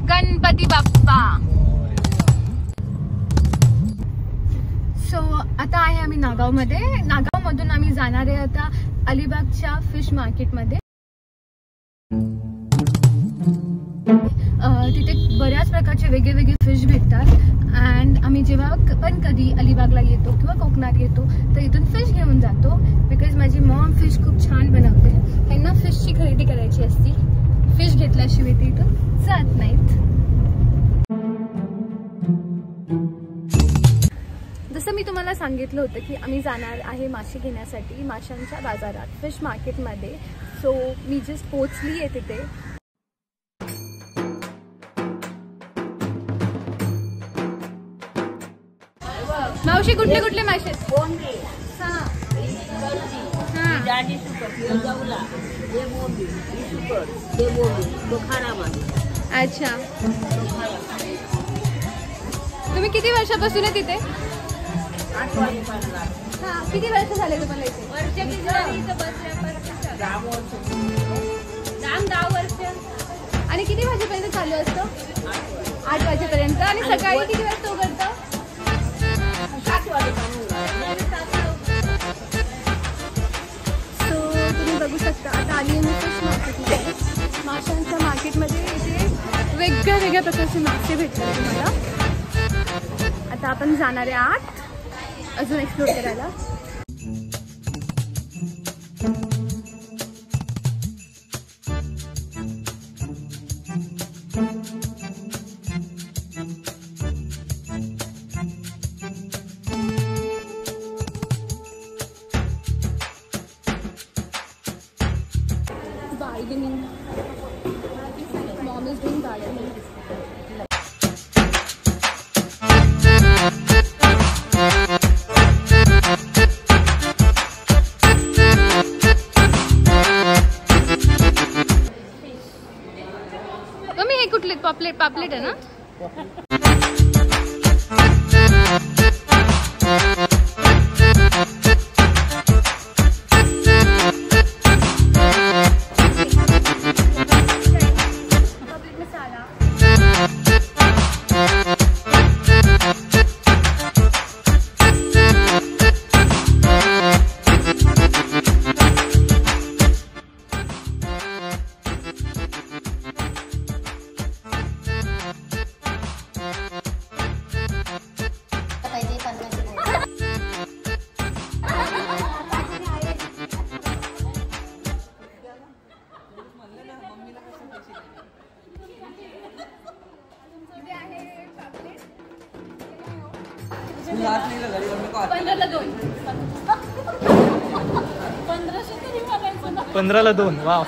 Ganpati Bappa. So आता आहे आम्ही नागावमध्ये. नागावमधून आम्ही जाणार आहे आता अलिबागच्या फिश मार्केटमध्ये. तिथे बऱ्याच प्रकारचे वेगवेगळे फिश भेटतात. अँड आम्ही जेव्हा पण कधी अलिबागला येतो किंवा कोकणात येतो तर इथून फिश घेऊन जातो. बिकॉज माझी मॉम फिश खूप छान बनवते. त्यांना फिशची खरेदी करायची असती. फिश घेतल्याशिवाय ते इथून जात नाहीत. जसं मी तुम्हाला सांगितलं होतं की आम्ही जाणार आहे मासे घेण्यासाठी माशांच्या बाजारात फिश मार्केटमध्ये. सो मी जस्ट पोचली आहे तिथे. मावशी कुठले कुठले मासे? अच्छा, तुम्ही किती वर्षापासून आहे तिथे? हा, किती वर्ष झाले तुम्हाला इथे? 10 वर्ष. आणि किती वाजेपर्यंत चालू असतं? 8 वाजेपर्यंत. आणि सकाळी किती वाजता उघडतं? सो तुम्ही बघू शकता आता आली मी फिश मार्केटमध्ये. माशांच्या मार्केटमध्ये इथे वेगळ्या वेगळ्या प्रकारचे मासे भेटतात तुम्हाला. आता आपण जाणार आहे आत अजून एक्सप्लोर करायला. Gardening. Mom is doing gardening. Mummy हे कुठले? पापलेट आहे ना? पंधराला 2. वाव.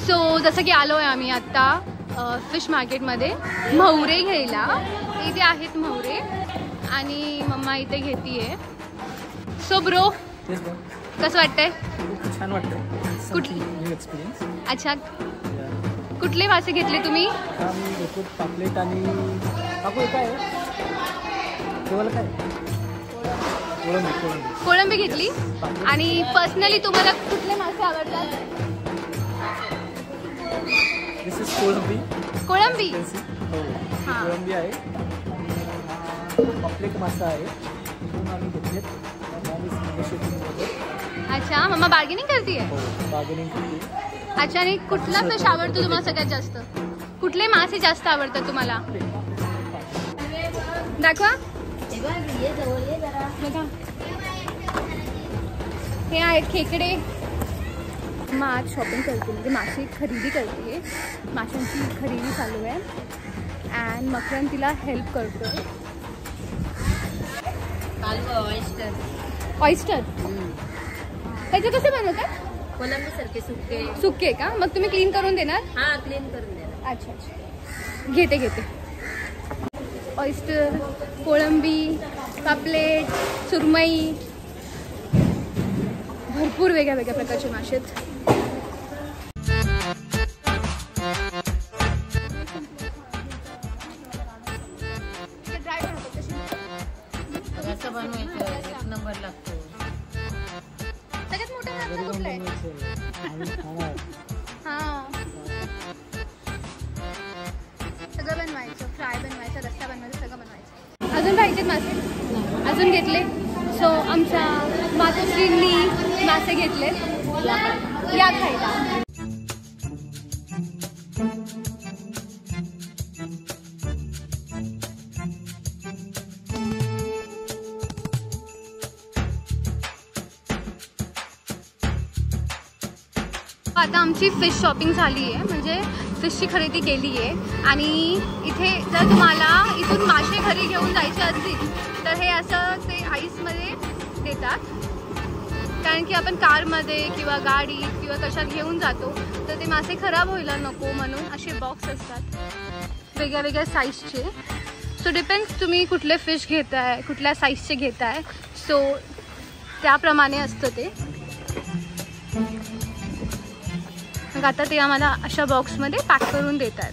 सो जसं की आलो आहे आम्ही आत्ता फिश मार्केटमध्ये म्होवरे घ्यायला. इथे आहेत म्होवरे आणि मम्मा इथे घेतीये. सो ब्रो कसं वाटतंय? छान वाटतंय. कुठली एक्सपिरियन्स? अच्छा, कुठले मासे घेतले तुम्ही? आम्ही घेतो पापलेट आणि आपलं काय केवळ काय कोळंबी घेतली. आणि पर्सनली तुम्हाला कुठले मासे आवडतात? दिस इज कोळंबी. कोळंबी कोळंबी आहे. पापलेट मासा आहे. आम्ही घेतले. अच्छा, मम्मा बार्गेनिंग करतीये? बार्गेनिंग करते. अच्छा, आणि कुठला फिश आवडतो तुम्हाला सगळ्यात जास्त? कुठले मासे जास्त आवडतात तुम्हाला? दाखवा. हे आहेत खेकडे. मग आज शॉपिंग करते म्हणजे मासे खरेदी करते. माशांची खरेदी चालू आहे. अँड मकरन तिला हेल्प करतोय. ऑयस्टर त्याचे कसे बनवतात? कोलंबी सारखे सुके. सुके का? मग तुम्ही क्लीन करून देणार? हा, क्लीन करून देणार. अच्छा अच्छा, घेते. ऑयस्टर, कोळंबी, पापलेट, सुरमई, भरपूर वेगळ्या वेगळ्या प्रकारचे मासे आहेत. पाहिजेत मासे? अजून घेतले? सो आमच्या मातोश्रींनी मासे घेतले या खायला. आता आमची फिश शॉपिंग झाली आहे, म्हणजे फिशची खरेदी केली आहे. आणि इथे जर तुम्हाला इथून मासे घरी घेऊन जायचे असतील तर हे असं ते आईसमध्ये देतात, कारण की आपण कारमध्ये किंवा गाडीत किंवा कशात घेऊन जातो तर ते मासे खराब व्हायला नको म्हणून असे बॉक्स असतात वेगळ्या वेगळ्या साईजचे. सो डिपेंड्स तुम्ही कुठले फिश घेताय, कुठल्या साईजचे घेताय, सो त्याप्रमाणे असतं ते. मग आता ते आम्हाला अशा बॉक्समध्ये पॅक करून देतात.